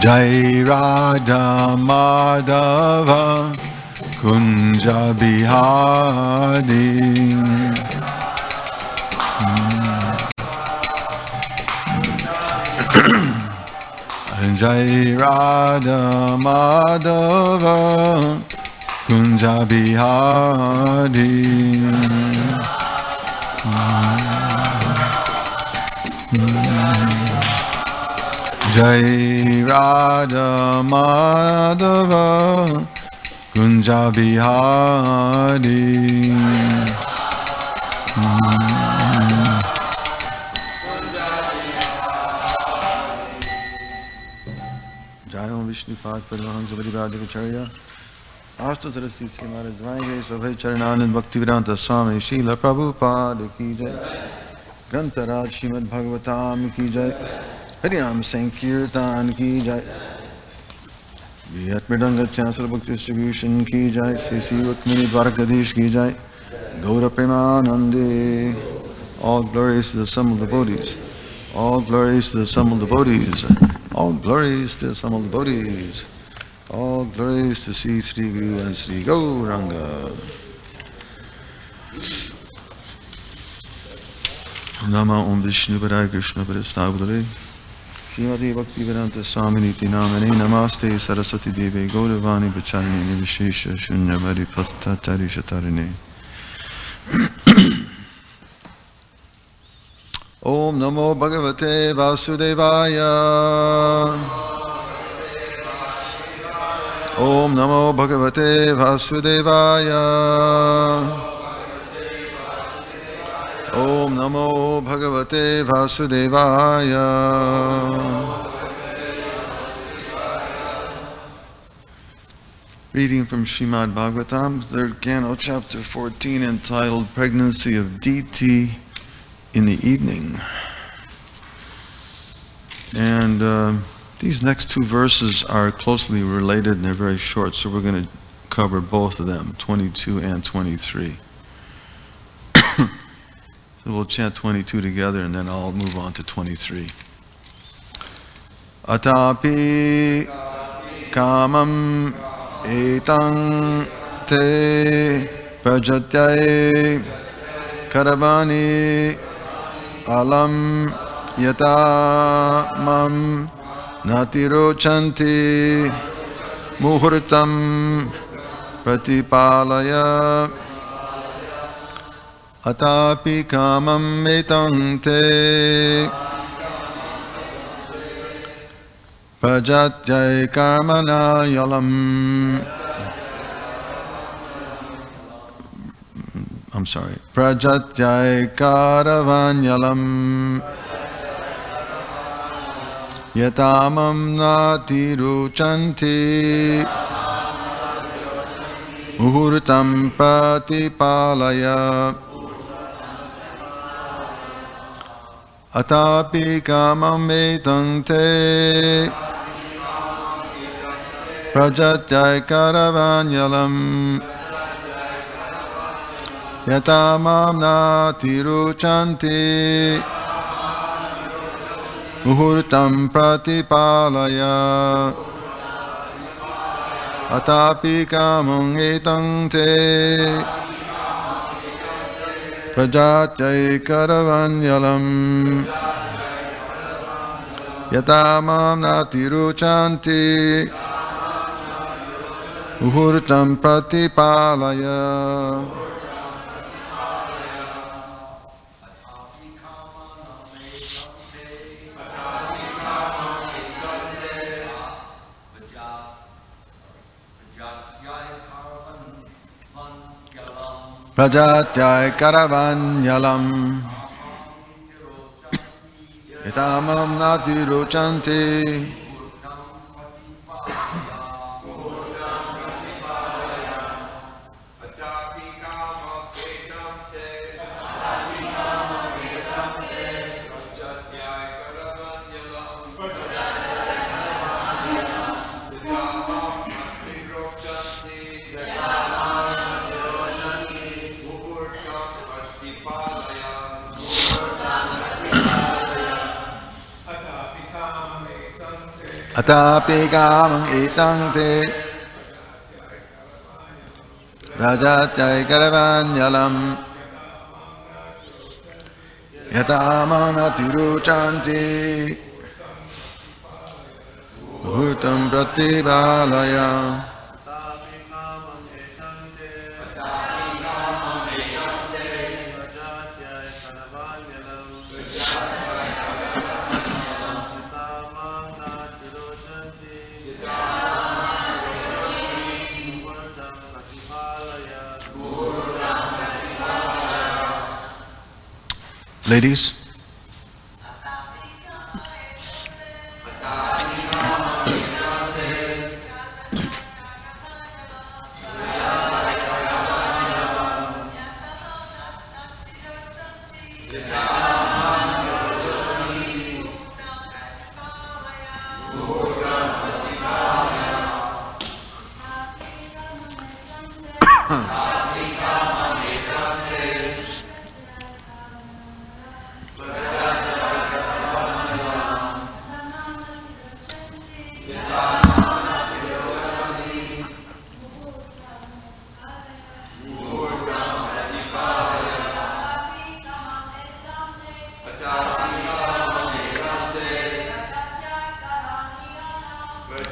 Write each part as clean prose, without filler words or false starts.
Jai Radha Madhava Kunja Bihari. Jai Radha Madhava Kunja Bihari. Jai Radha Madhava Kunja Bihari. Jai Om Vishnu Pad Paramahansa Varivadivacharya Ashta Sarasi Sri Maharaj Vaige Sobhai Charananand Bhaktivedanta Swami Srila Prabhupada Ki Jai Grantaraj Srimad Bhagavatam Ki Jai Harinam Sankirtan Ki Jai Viyat Mridanga Chancellor Book Distribution Ki Jai C.C. Rukmini Dwarkadish Ki Jai Gaura Premanande. All glories to the sum of the devotees. All glories to the sum of the devotees. All glories to the sum of the devotees. All glories to Sri Sri Guru and Sri Gauranga. Nama Om Vishnu Padaya Krishna Padasthavadale Shrimati Bhaktivedanta Swami Niti Namane Namaste Saraswati Deve Gauravani Bacharani Nivishesha Shunyavadi Pastatari Shatarine. Om Namo Bhagavate Vasudevaya. Om Namo Bhagavate Vasudevaya. Om Namo Bhagavate Vasudevaya. Reading from Srimad Bhagavatam, 3rd Canto, Chapter 14, entitled Pregnancy of Deity in the Evening. And these next two verses are closely related and they're very short, so we're going to cover both of them, 22 and 23. So we'll chant 22 together and then I'll move on to 23. Atapi kamam etang te prajatyai karavani alam yata mam natirochanti muhurtam pratipalaya atapi kamam etang te prajatyai karmana yalam. I'm sorry. Prajatyai karavanyalam yatamam natiruchanti muhurtam pratipalaya atapi kamam etang te prajatyai karavanyalam yatamam natiruchanti muhurtam pratipalaya atapi kamam etang te prajatyai karavanyalam yatamam natiruchanti muhurtam pratipalaya. Prajatyai karavanyalam yatamam natiruchanti Atapi kamang etang te Rajatya karavanyalam Yatamana tiruchanti Bhutam pratibalaya Ladies,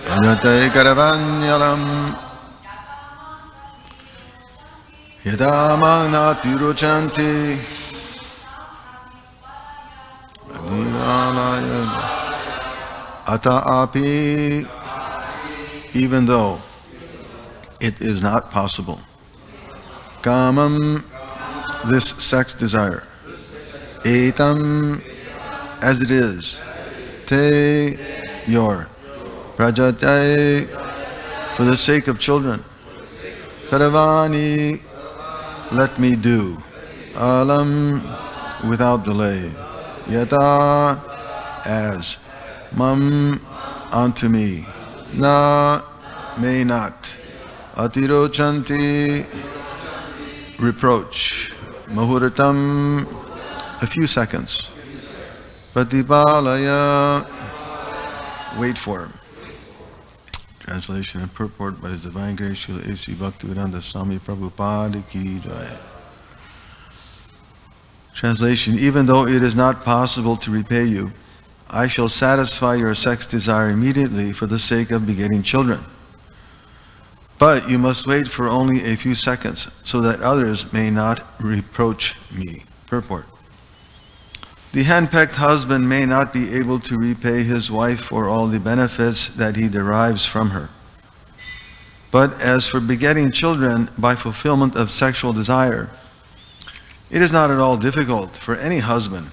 Rajatya karavanyalam Yadamana tiruchanti Ata api, even though it is not possible. Kamam, this sex desire. Etam, as it is. Te, your. Prajatya, for the sake of children. Karavani, let me do. Alam, without delay. Yata, as. Mam, unto me. Na, may not. Atirochanti, reproach. Mahuratam, a few seconds. Pratipalaya, wait for him. Translation and purport by His Divine Grace Srila A.C. Bhaktivedanta Swami Prabhupada Ki Jai. Translation: even though it is not possible to repay you, I shall satisfy your sex desire immediately for the sake of begetting children. But you must wait for only a few seconds, so that others may not reproach me. Purport: the henpecked husband may not be able to repay his wife for all the benefits that he derives from her. But as for begetting children by fulfillment of sexual desire, it is not at all difficult for any husband,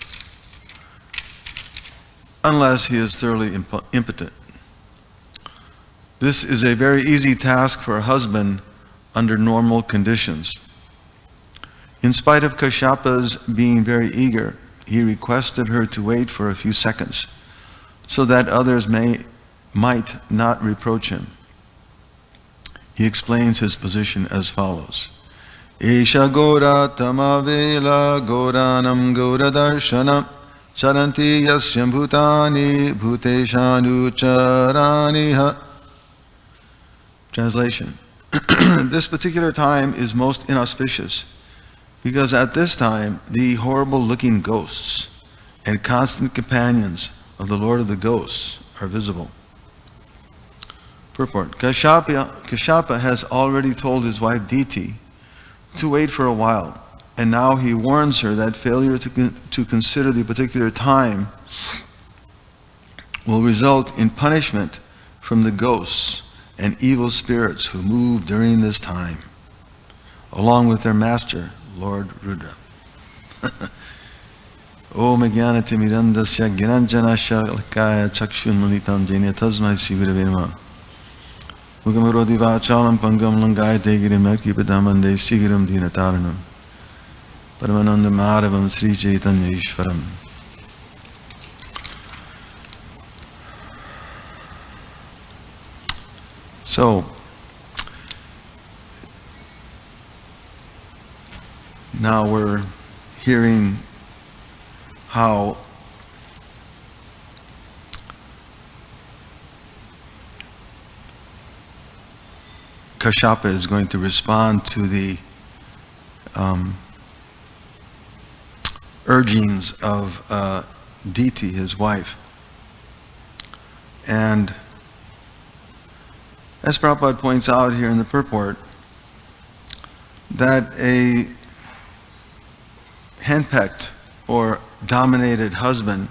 unless he is thoroughly impotent. This is a very easy task for a husband under normal conditions. In spite of Kasyapa's being very eager, he requested her to wait for a few seconds, so that others might not reproach him. He explains his position as follows. Isha Gora Tamavela Goranam Gora Darshanam Charanti Yasyam Bhutani Bhuteshanu Charaniha. Translation: this particular time is most inauspicious, because at this time the horrible-looking ghosts and constant companions of the Lord of the Ghosts are visible. Purport: Kashyapa has already told his wife Diti to wait for a while, and now he warns her that failure to consider the particular time will result in punishment from the ghosts and evil spirits who move during this time, along with their master, Lord Rudra. Om Jnanati Mirandasya Gyananjana Shalakaya Chakshun Malitam Jena Tasmai Sivira Vema Mugamurodi Vachalam Pangam Langai Degirim Akipadamande Sigiram Dinataranam Paramananda Madhavam Sri Chaitanya Ishvaram. So, now we're hearing how Kashyapa is going to respond to the urgings of Diti, his wife. And as Prabhupada points out here in the purport, that a henpecked or dominated husband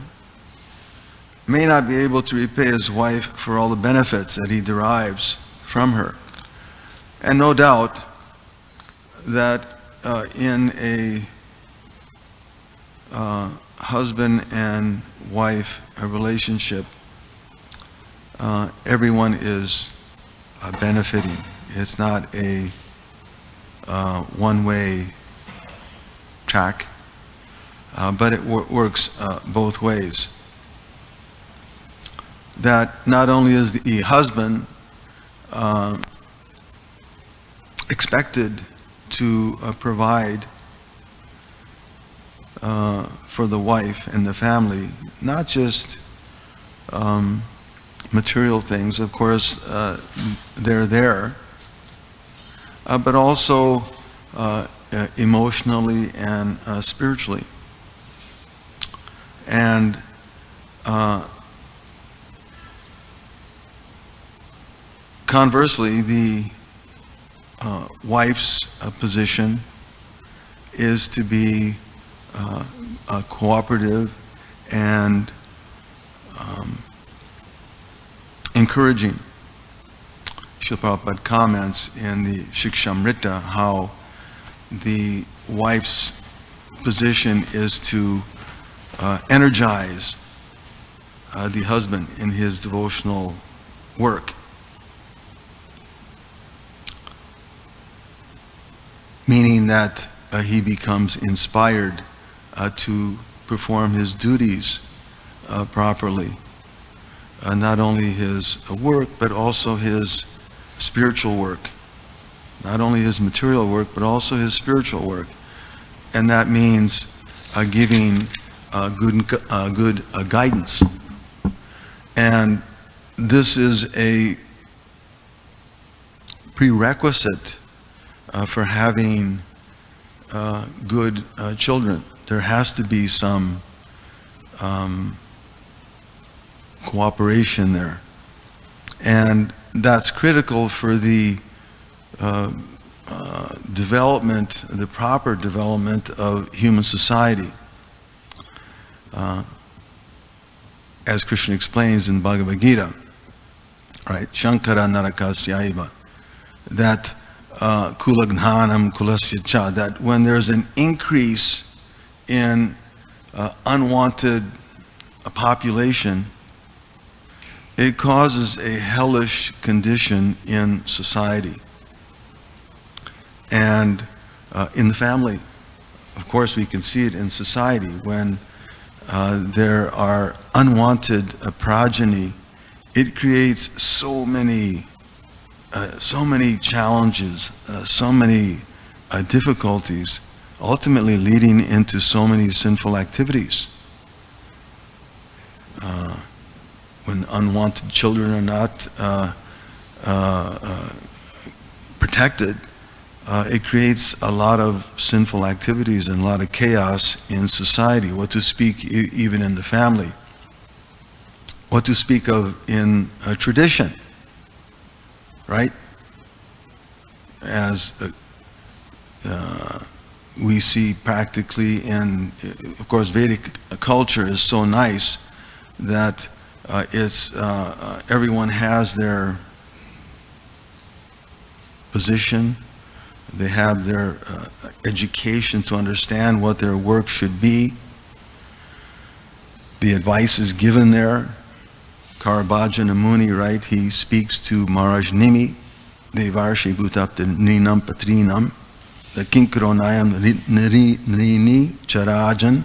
may not be able to repay his wife for all the benefits that he derives from her. And no doubt that in a husband and wife relationship, everyone is benefiting. It's not a one-way track, but it works both ways. That not only is the husband expected to provide for the wife and the family, not just material things, of course, they're there, but also emotionally and spiritually. And conversely, the wife's position is to be cooperative and encouraging. Srila Prabhupada comments in the Shikshamrita how the wife's position is to energize the husband in his devotional work. Meaning that he becomes inspired to perform his duties properly. Not only his work, but also his spiritual work. Not only his material work, but also his spiritual work. And that means giving good guidance. And this is a prerequisite for having good children. There has to be some cooperation there. And that's critical for the development, the proper development of human society. As Krishna explains in Bhagavad Gita, right? Shankara Narakasyaiva, that kulagnanam kulasya cha, that when there's an increase in unwanted population, it causes a hellish condition in society and in the family. Of course, we can see it in society when there are unwanted progeny. It creates so many challenges, so many difficulties, ultimately leading into so many sinful activities. When unwanted children are not protected, it creates a lot of sinful activities and a lot of chaos in society, what to speak even in the family. What to speak of in a tradition, right? As we see practically in, of course, Vedic culture is so nice that everyone has their position, they have their education to understand what their work should be. The advice is given there. Karabhajana Muni, right, he speaks to Maharaj Nimi, Devarshi Bhutapta Ninam Patrinam, the Kinkaronayam Nrini Charajan,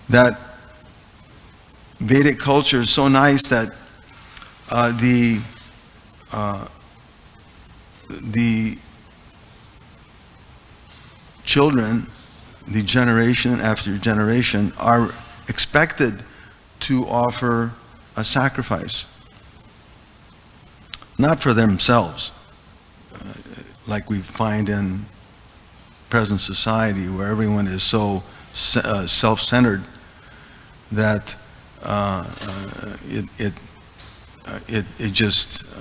that Vedic culture is so nice that the children, the generation after generation, are expected to offer a sacrifice. Not for themselves, like we find in present society, where everyone is so self-centered that it just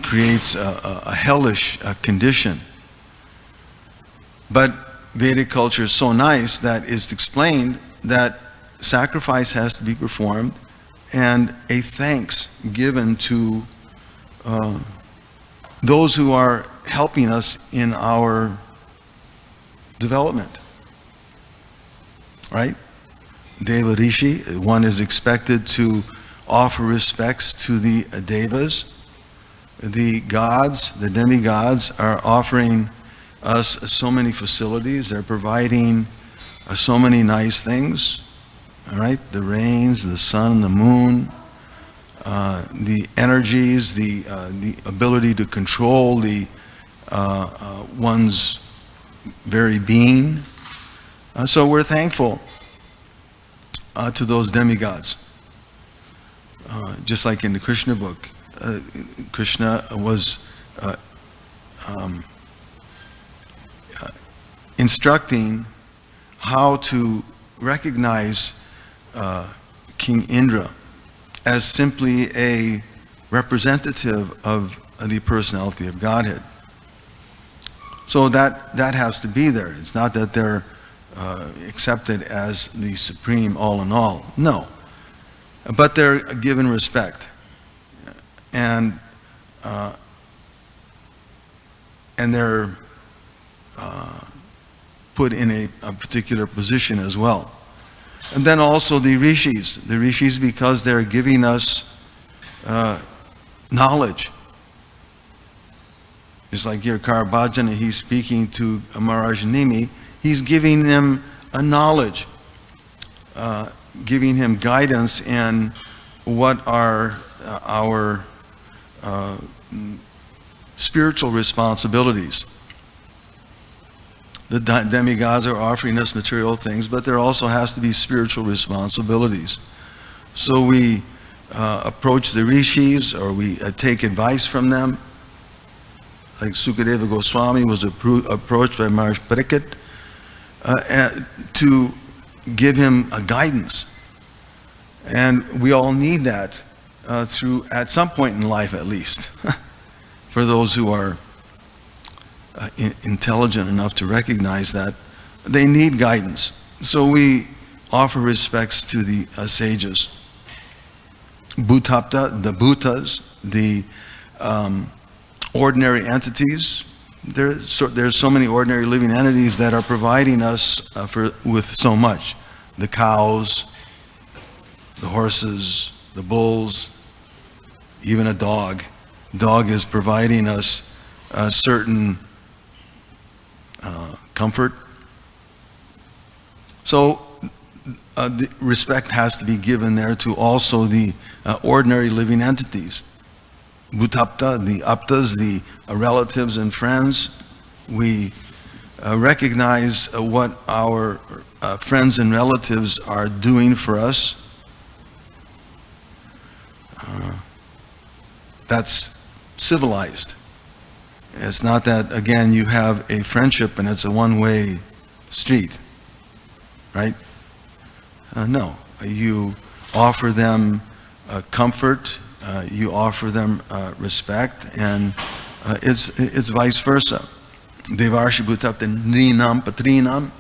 creates a hellish condition. But Vedic culture is so nice that it's explained that sacrifice has to be performed and a thanks given to those who are helping us in our development. Right? Deva Rishi, one is expected to offer respects to the devas. The gods, the demigods, are offering us so many facilities. They're providing so many nice things. All right? The rains, the sun, the moon, the energies, the ability to control the one's very being. So we're thankful to those demigods. Just like in the Krishna book, Krishna was instructing how to recognize King Indra as simply a representative of the personality of Godhead. So that has to be there. It's not that they're accepted as the supreme all in all. No. But they're given respect. And they're put in a particular position as well. And then also the rishis because they're giving us knowledge. It's like here, Karabhajana, he's speaking to Maharaj Nimi, he's giving them a knowledge, giving him guidance in what are our spiritual responsibilities. The demigods are offering us material things, but there also has to be spiritual responsibilities. So we approach the rishis, or we take advice from them. Like Sukadeva Goswami was approached by Maharaj Pariksit to give him a guidance. And we all need that at some point in life at least, for those who are intelligent enough to recognize that they need guidance. So we offer respects to the sages. Bhutapta, the Bhutas, the ordinary entities. There's so many ordinary living entities that are providing us with so much. The cows, the horses, the bulls, even a dog. Dog is providing us a certain comfort. So the respect has to be given there to also the ordinary living entities. Bhutapta, the aptas, the relatives and friends. We recognize what our friends and relatives are doing for us. That's civilized. It's not that, again, you have a friendship and it's a one-way street, right? No, you offer them comfort, you offer them respect, and it's vice versa. Devarshi Bhutapta Nrinam Patrinam,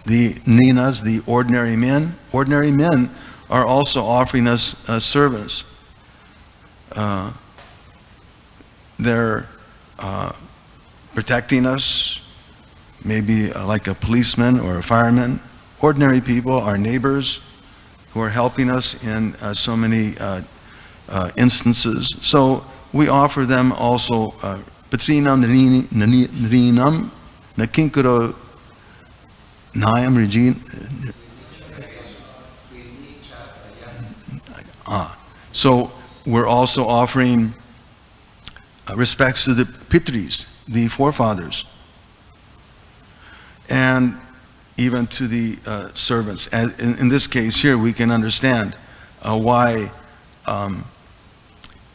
the Ninas, the ordinary men. Ordinary men are also offering us service. They're protecting us, maybe like a policeman or a fireman. Ordinary people, our neighbors, who are helping us in so many instances. So we offer them also Patrinam Nrinam Nakinkaro Nayam Regine. So we're also offering respects to the Pitris, the forefathers, and even to the servants. And in this case here, we can understand why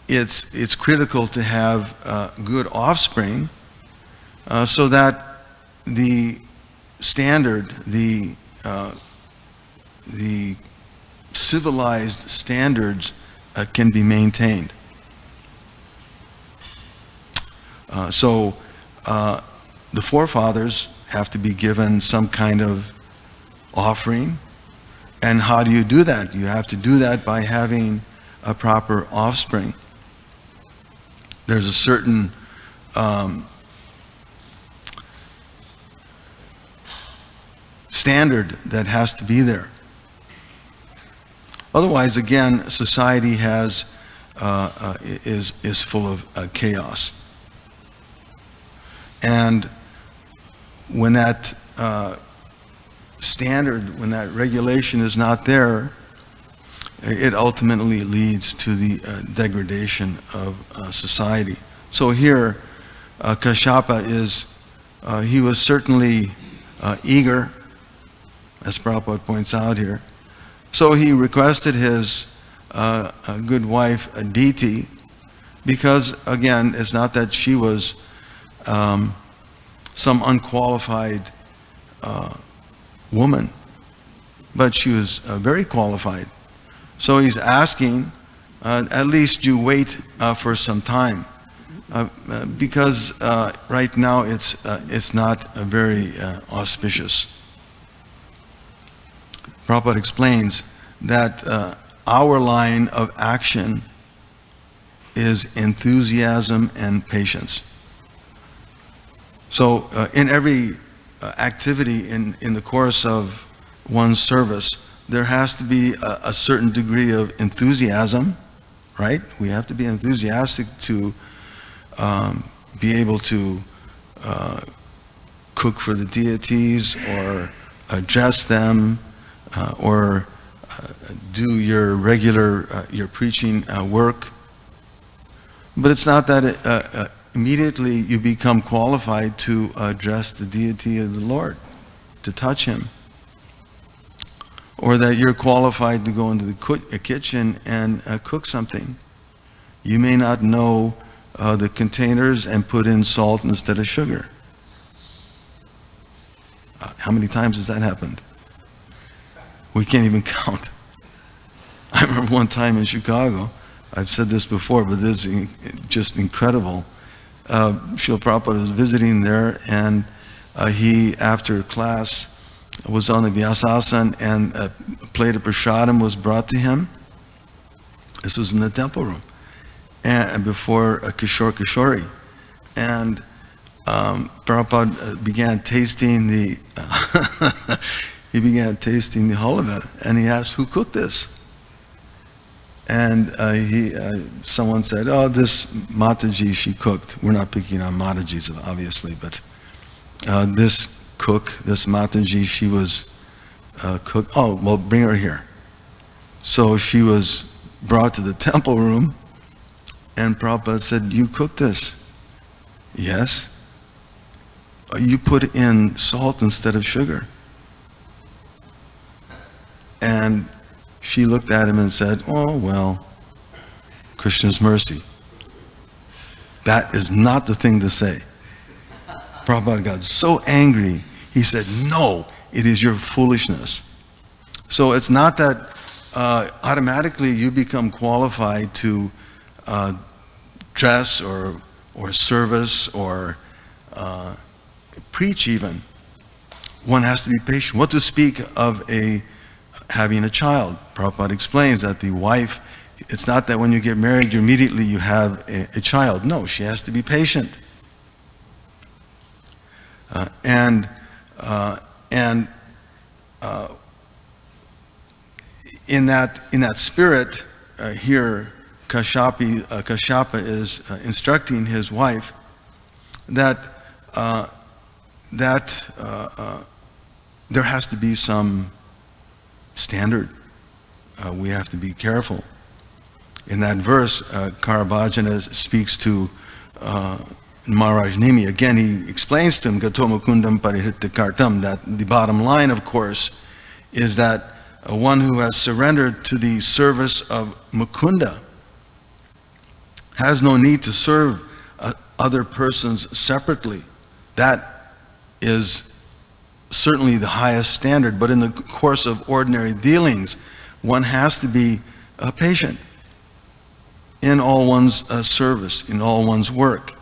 it's critical to have good offspring, so that the standard, the civilized standards can be maintained. So the forefathers have to be given some kind of offering. And how do you do that? You have to do that by having a proper offspring. There's a certain standard that has to be there. Otherwise, again, society is full of chaos. And when that standard, when that regulation is not there, it ultimately leads to the degradation of society. So here, Kashyapa he was certainly eager, as Prabhupada points out here. So he requested his good wife, Aditi, because again, it's not that she was some unqualified woman, but she was very qualified. So he's asking, at least you wait for some time, because right now it's not very auspicious. Prabhupada explains that our line of action is enthusiasm and patience. So in every activity in the course of one's service, there has to be a certain degree of enthusiasm, right? We have to be enthusiastic to be able to cook for the deities or address them, or do your regular, your preaching work. But it's not that immediately you become qualified to address the deity of the Lord, to touch Him. Or that you're qualified to go into the kitchen and cook something. You may not know the containers and put in salt instead of sugar. How many times has that happened? We can't even count. I remember one time in Chicago, I've said this before, but this is just incredible. Srila Prabhupada was visiting there, and he, after class, was on the Vyasasana, and a plate of prasadam was brought to him. This was in the temple room, and before a Kishori. And Prabhupada began tasting the he began tasting the halava, and he asked, "Who cooked this?" And someone said, "Oh, this Mataji, she cooked." We're not picking on Matajis, obviously, but this cook, this Mataji, she was cooked. Oh, well, bring her here. So she was brought to the temple room, and Prabhupada said, "You cooked this?" "Yes." "You put in salt instead of sugar." And she looked at him and said, "Oh, well, Krishna's mercy." That is not the thing to say. Prabhupada got so angry, he said, "No, it is your foolishness." So it's not that automatically you become qualified to dress or service or preach even. One has to be patient. What to speak of having a child? Prabhupada explains that the wife, it's not that when you get married, immediately you have a child. No, she has to be patient. In that spirit, here Kashyapa is instructing his wife that there has to be some standard. We have to be careful. In that verse, Karabhajana speaks to Maharaj Nimi. Again, he explains to him, Gato Mukundam Parihritta Kartam, that the bottom line, of course, is that one who has surrendered to the service of Mukunda has no need to serve other persons separately. that is certainly the highest standard, but in the course of ordinary dealings, one has to be patient in all one's service, in all one's work.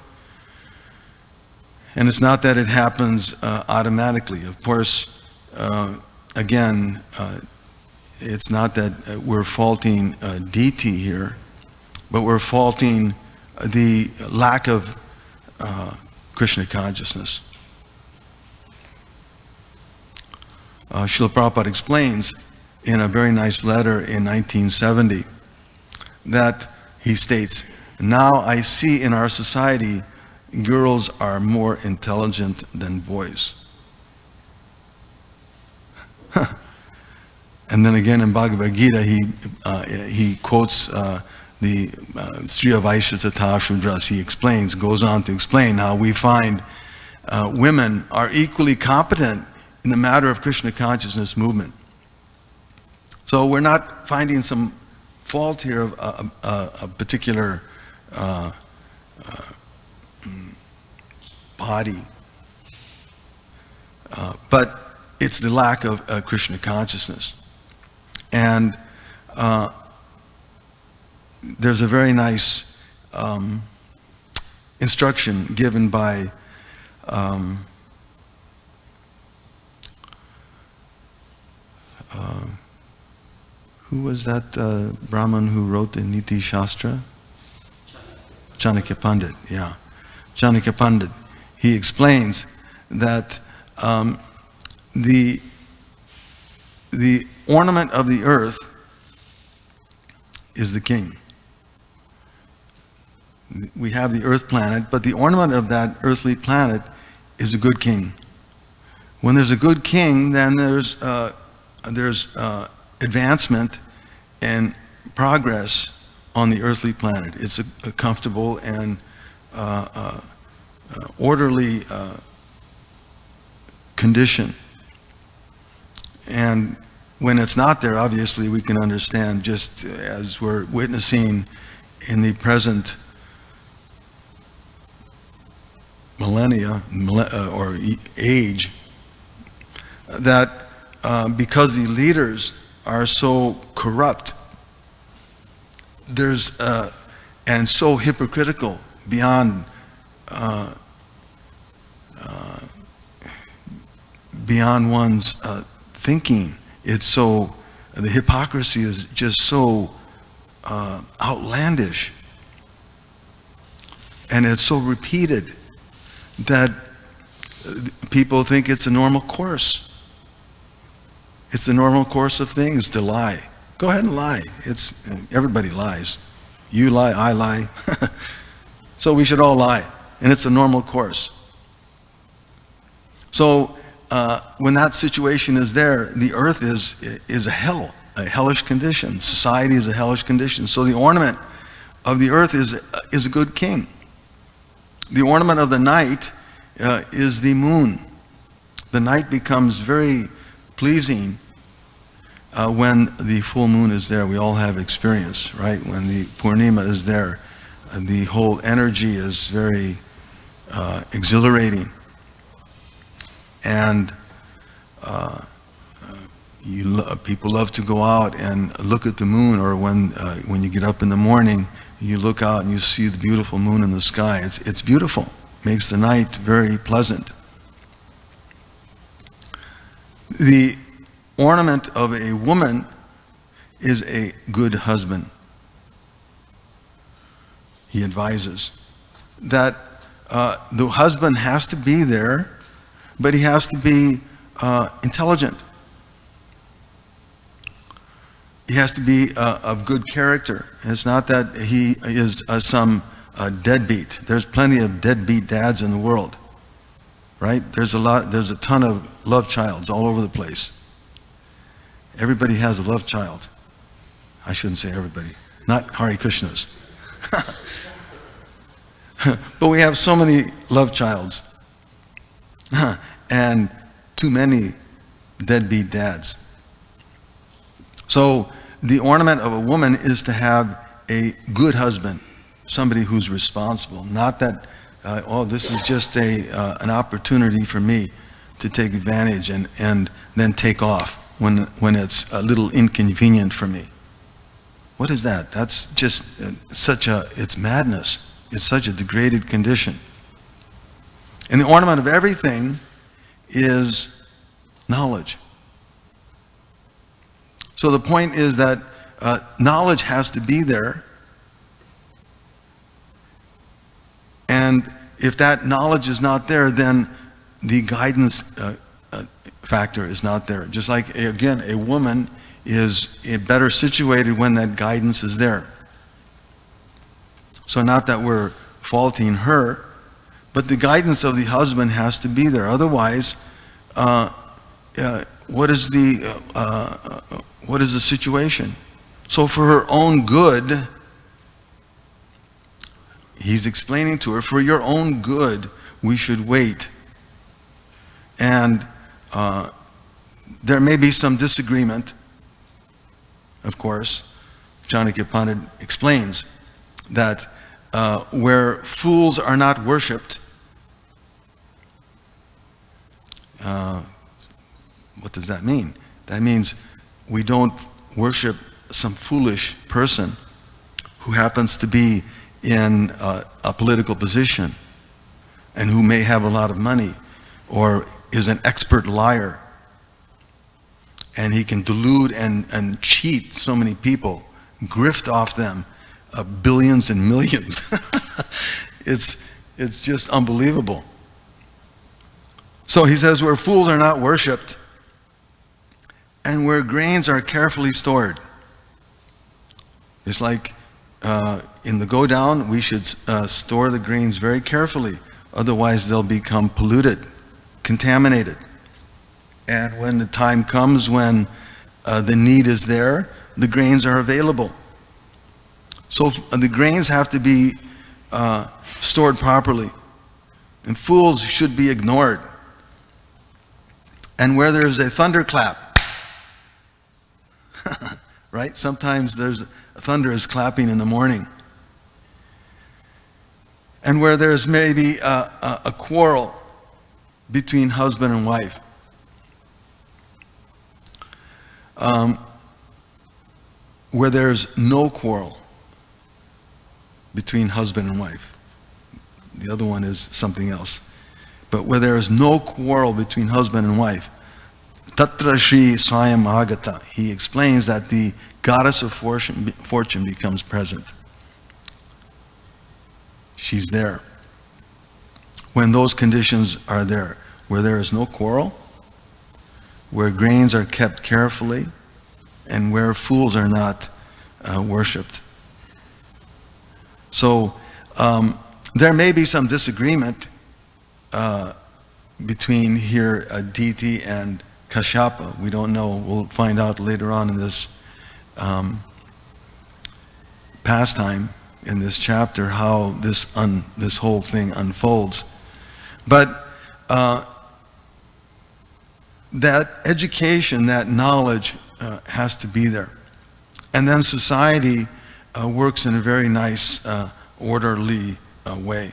And it's not that it happens automatically. Of course, again, it's not that we're faulting DT here, but we're faulting the lack of Krishna consciousness. Srila Prabhupada explains in a very nice letter in 1970 that he states, "Now I see in our society girls are more intelligent than boys." And then again in Bhagavad Gita, he quotes the Sriya Vaishya Tata Shudras. He goes on to explain how we find women are equally competent in the matter of Krishna consciousness movement. So we're not finding some fault here of a particular body, but it's the lack of Krishna consciousness. And there's a very nice instruction given by who was that Brahmin who wrote the Niti Shastra? Chanakya Pandit, yeah. Chanakya Pandit. He explains that the ornament of the earth is the king. We have the earth planet, but the ornament of that earthly planet is a good king. When there's a good king, then there's advancement and progress on the earthly planet. It's a comfortable and orderly condition. And when it's not there, obviously we can understand, just as we're witnessing in the present millennia or age, that because the leaders are so corrupt, and so hypocritical beyond one's thinking. It's so, the hypocrisy is just so outlandish, and it's so repeated that people think it's a normal course. It's the normal course of things to lie. Go ahead and lie. Everybody lies. You lie, I lie. So we should all lie, and it's a normal course. So when that situation is there, the earth is a hell, a hellish condition. Society is a hellish condition. So the ornament of the earth is a good king. The ornament of the night is the moon. The night becomes very pleasing when the full moon is there. We all have experience, right? When the Purnima is there, the whole energy is very exhilarating. And people love to go out and look at the moon, or when you get up in the morning, you look out and you see the beautiful moon in the sky. It's beautiful. Makes the night very pleasant. The ornament of a woman is a good husband. He advises that the husband has to be there, but he has to be intelligent. He has to be of good character. And it's not that he is some deadbeat. There's plenty of deadbeat dads in the world, right? There's a ton of love childs all over the place. Everybody has a love child. I shouldn't say everybody, not Hare Krishnas. But we have so many love childs and too many deadbeat dads. So the ornament of a woman is to have a good husband, somebody who's responsible. Not that oh, this is just an opportunity for me to take advantage and then take off when it's a little inconvenient for me. What is that? That's just it's madness. It's such a degraded condition. And the ornament of everything is knowledge. So the point is that knowledge has to be there. And if that knowledge is not there, then the guidance factor is not there. Just like, again, a woman is better situated when that guidance is there. So not that we're faulting her, but the guidance of the husband has to be there. Otherwise, what is the situation? So for her own good, he's explaining to her, for your own good, we should wait. And there may be some disagreement, of course. Chanakya Pandit explains that where fools are not worshipped, what does that mean? That means we don't worship some foolish person who happens to be in a political position and who may have a lot of money or is an expert liar, and he can delude and cheat so many people, grift off them billions and millions. It's just unbelievable. So he says, where fools are not worshipped and where grains are carefully stored. It's like in the go down, we should store the grains very carefully, otherwise they'll become polluted, contaminated. And when the time comes when the need is there, the grains are available. So the grains have to be stored properly, and fools should be ignored. And where there's a thunderclap, right? Sometimes thunder is clapping in the morning. And where there's maybe a quarrel between husband and wife. Where there's no quarrel between husband and wife. The other one is something else. But where there is no quarrel between husband and wife, Tatra Shri Swayam Agata, he explains that the goddess of fortune becomes present. She's there. When those conditions are there, where there is no quarrel, where grains are kept carefully, and where fools are not worshipped. So there may be some disagreement between here Aditi and Kashyapa. We don't know. We'll find out later on in this pastime, in this chapter, how this whole thing unfolds. But that education, that knowledge has to be there. And then society works in a very nice, orderly way.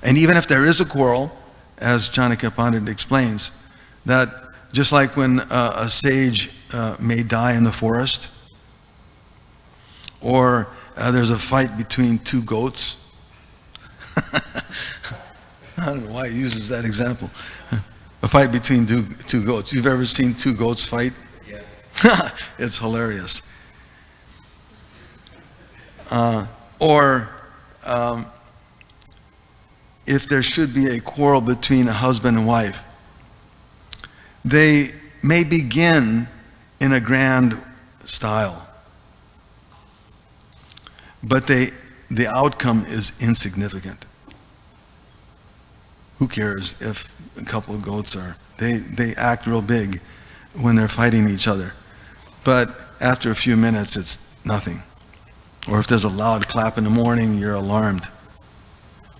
And even if there is a quarrel, as Chanakya Pandit explains, that just like when a sage may die in the forest, or there's a fight between two goats. I don't know why he uses that example. A fight between two goats. You've ever seen two goats fight? Yeah. It's hilarious. Or if there should be a quarrel between a husband and wife, they may begin in a grand style, but the outcome is insignificant. Who cares if a couple of goats they act real big when they're fighting each other, but after a few minutes it's nothing. Or if there's a loud clap in the morning, you're alarmed.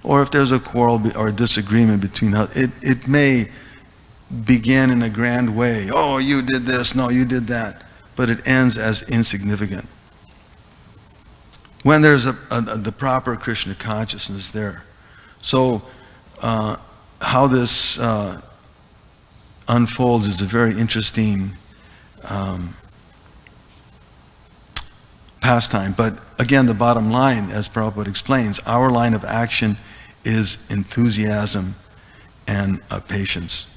Or if there's a quarrel or a disagreement between, it may begin in a grand way. Oh, you did this, no, you did that. But it ends as insignificant. when there's the proper Krishna consciousness there. So how this unfolds is a very interesting pastime. But again, the bottom line, as Prabhupada explains, our line of action is enthusiasm and patience.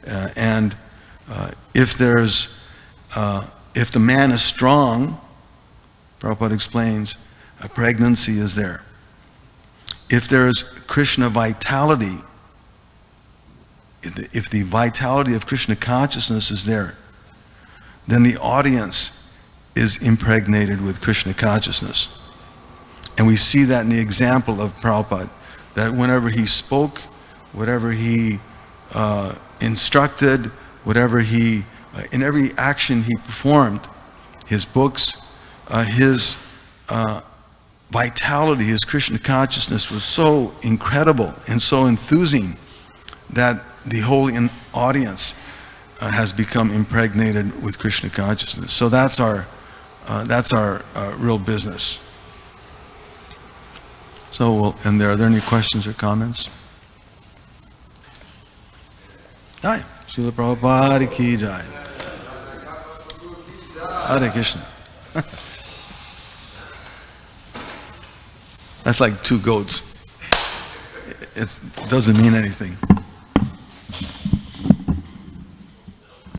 And if the man is strong, Prabhupada explains, a pregnancy is there. If there is Krishna vitality, if the vitality of Krishna consciousness is there, then the audience is impregnated with Krishna consciousness. And we see that in the example of Prabhupada, that whenever he spoke, whatever he instructed, whatever he, in every action he performed, his books, his vitality, his Krishna consciousness was so incredible and so enthusing that the whole audience has become impregnated with Krishna consciousness. So that's our real business. So we'll end there. Are there any questions or comments? Jai. Srila Prabhupada ki jai. Hare Krishna. That's like two goats. It doesn't mean anything.